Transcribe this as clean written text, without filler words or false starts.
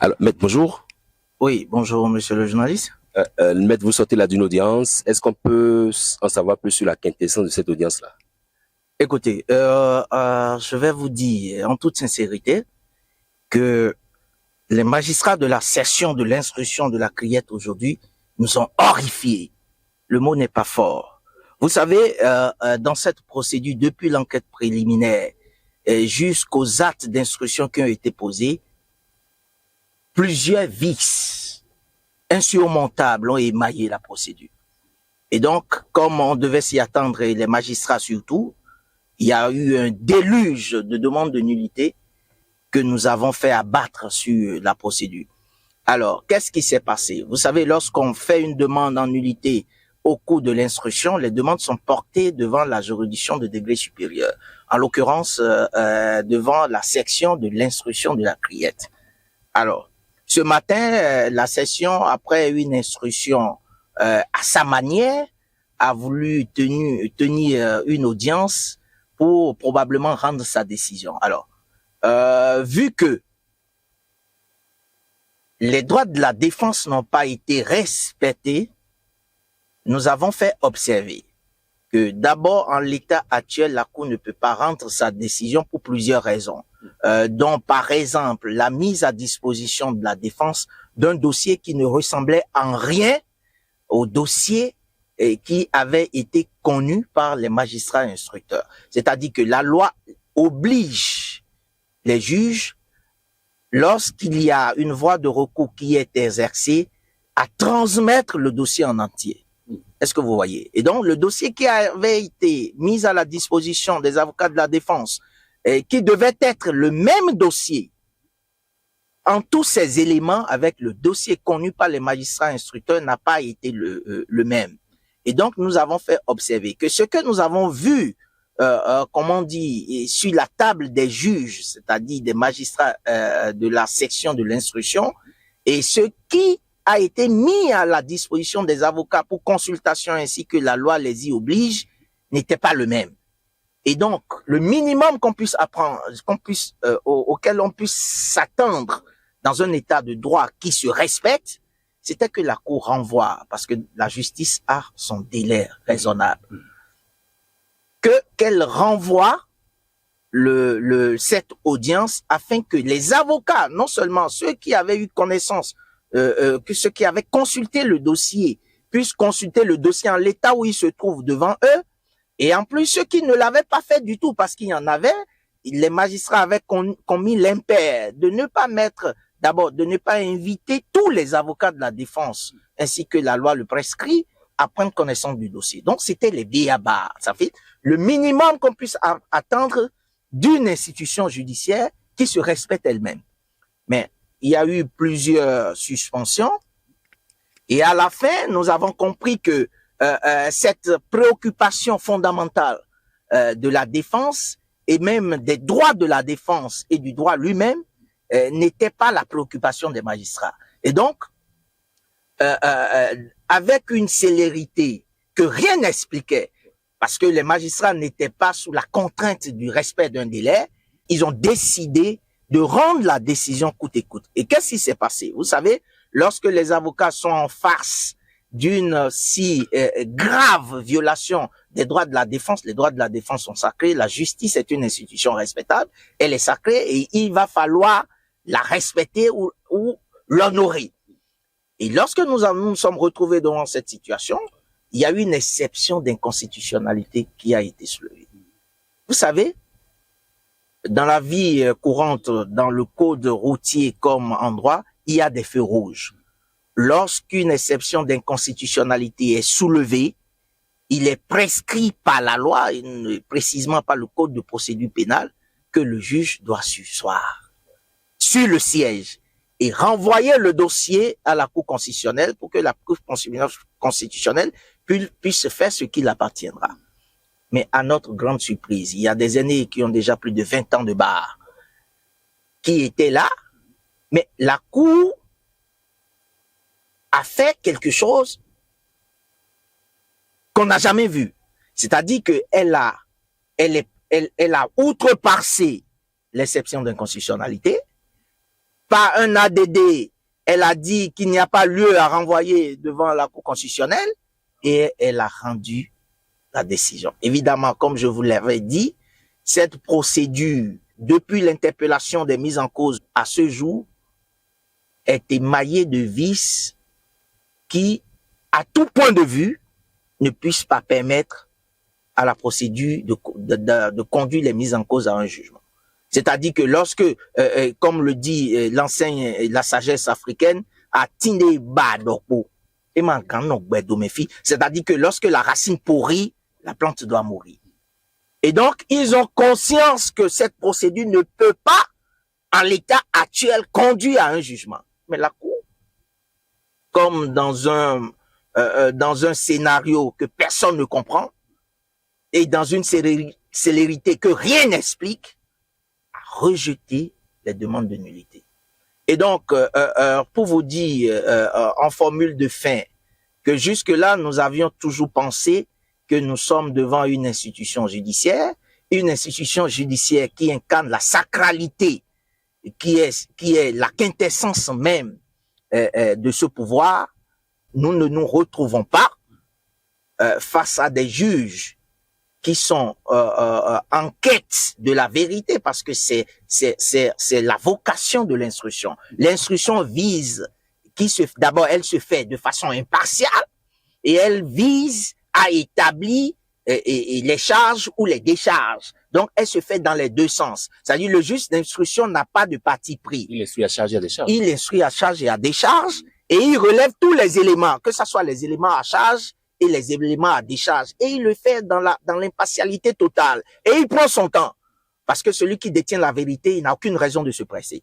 Alors, maître, bonjour. Oui, bonjour monsieur le journaliste. Maître, vous sortez là d'une audience. Est-ce qu'on peut en savoir plus sur la quintessence de cette audience-là? Écoutez, je vais vous dire en toute sincérité que les magistrats de la session de l'instruction de la Criette aujourd'hui nous ont horrifiés. Le mot n'est pas fort. Vous savez, dans cette procédure, depuis l'enquête préliminaire jusqu'aux actes d'instruction qui ont été posés, plusieurs vices insurmontables ont émaillé la procédure. Et donc, comme on devait s'y attendre, et les magistrats surtout, il y a eu un déluge de demandes de nullité que nous avons fait abattre sur la procédure. Alors, qu'est-ce qui s'est passé? Vous savez, lorsqu'on fait une demande en nullité au cours de l'instruction, les demandes sont portées devant la juridiction de degré supérieur, en l'occurrence devant la section de l'instruction de la Criette. Alors, ce matin, la session, après une instruction à sa manière, a voulu tenir une audience pour probablement rendre sa décision. Alors, vu que les droits de la défense n'ont pas été respectés, nous avons fait observer que d'abord, en l'état actuel, la Cour ne peut pas rendre sa décision pour plusieurs raisons, dont par exemple la mise à disposition de la défense d'un dossier qui ne ressemblait en rien au dossier qui avait été connu par les magistrats instructeurs. C'est-à-dire que la loi oblige les juges, lorsqu'il y a une voie de recours qui est exercée, à transmettre le dossier en entier. Est-ce que vous voyez? Et donc, le dossier qui avait été mis à la disposition des avocats de la défense, qui devait être le même dossier, en tous ces éléments, avec le dossier connu par les magistrats instructeurs, n'a pas été le même. Et donc, nous avons fait observer que ce que nous avons vu, comment on dit, sur la table des juges, c'est-à-dire des magistrats de la section de l'instruction, et ce qui a été mis à la disposition des avocats pour consultation ainsi que la loi les y oblige, n'était pas le même. Et donc, le minimum qu'on puisse apprendre, auquel on puisse s'attendre dans un état de droit qui se respecte, c'était que la Cour renvoie, parce que la justice a son délai raisonnable, qu'elle renvoie cette audience afin que les avocats, non seulement ceux qui avaient eu connaissance, que ceux qui avaient consulté le dossier, puissent consulter le dossier en l'état où il se trouve devant eux, et en plus ceux qui ne l'avaient pas fait du tout, parce qu'il y en avait, les magistrats avaient commis l'impair de ne pas mettre, d'abord, de ne pas inviter tous les avocats de la défense, ainsi que la loi le prescrit, à prendre connaissance du dossier. Donc, c'était les b.a.-ba. Ça fait le minimum qu'on puisse attendre d'une institution judiciaire qui se respecte elle-même. Mais il y a eu plusieurs suspensions et à la fin, nous avons compris que cette préoccupation fondamentale de la défense et même des droits de la défense et du droit lui-même n'était pas la préoccupation des magistrats. Et donc, avec une célérité que rien n'expliquait, parce que les magistrats n'étaient pas sous la contrainte du respect d'un délai, ils ont décidé de rendre la décision coûte et coûte. Et qu'est-ce qui s'est passé? Vous savez, lorsque les avocats sont en face d'une si grave violation des droits de la défense, les droits de la défense sont sacrés, la justice est une institution respectable, elle est sacrée et il va falloir la respecter ou l'honorer. Et lorsque nous sommes retrouvés devant cette situation, il y a eu une exception d'inconstitutionnalité qui a été soulevée. Vous savez, dans la vie courante, dans le code routier comme en droit, il y a des feux rouges. Lorsqu'une exception d'inconstitutionnalité est soulevée, il est prescrit par la loi, précisément par le code de procédure pénale, que le juge doit surseoir sur le siège et renvoyer le dossier à la Cour constitutionnelle pour que la Cour constitutionnelle puisse faire ce qu'il appartiendra. Mais à notre grande surprise, il y a des aînés qui ont déjà plus de 20 ans de bar, qui étaient là, mais la Cour a fait quelque chose qu'on n'a jamais vu. C'est-à-dire qu'elle a outrepassé l'exception d'inconstitutionnalité par un ADD, elle a dit qu'il n'y a pas lieu à renvoyer devant la Cour constitutionnelle et elle a rendu la décision. Évidemment, comme je vous l'avais dit, cette procédure, depuis l'interpellation des mises en cause à ce jour, est émaillée de vices qui, à tout point de vue, ne puissent pas permettre à la procédure de conduire les mises en cause à un jugement. C'est-à-dire que lorsque, comme le dit l'enseigne la sagesse africaine, à tine badoko, c'est-à-dire que lorsque la racine pourrit, la plante doit mourir. Et donc, ils ont conscience que cette procédure ne peut pas, en l'état actuel, conduire à un jugement. Mais la Cour, comme dans un scénario que personne ne comprend, et dans une célérité que rien n'explique, a rejeté les demandes de nullité. Et donc, pour vous dire en formule de fin, que jusque-là, nous avions toujours pensé que nous sommes devant une institution judiciaire qui incarne la sacralité, qui est la quintessence même de ce pouvoir. Nous ne nous retrouvons pas face à des juges qui sont en quête de la vérité, parce que c'est la vocation de l'instruction. L'instruction vise, d'abord elle se fait de façon impartiale et elle vise à établir les charges ou les décharges. Donc elle se fait dans les deux sens. C'est-à-dire le juge d'instruction n'a pas de parti pris. Il instruit à charge et à décharge. Il instruit à charge et à décharge et il relève tous les éléments, que ce soit les éléments à charge et les éléments à décharge. Et il le fait dans l'impartialité totale. Et il prend son temps. Parce que celui qui détient la vérité, il n'a aucune raison de se presser.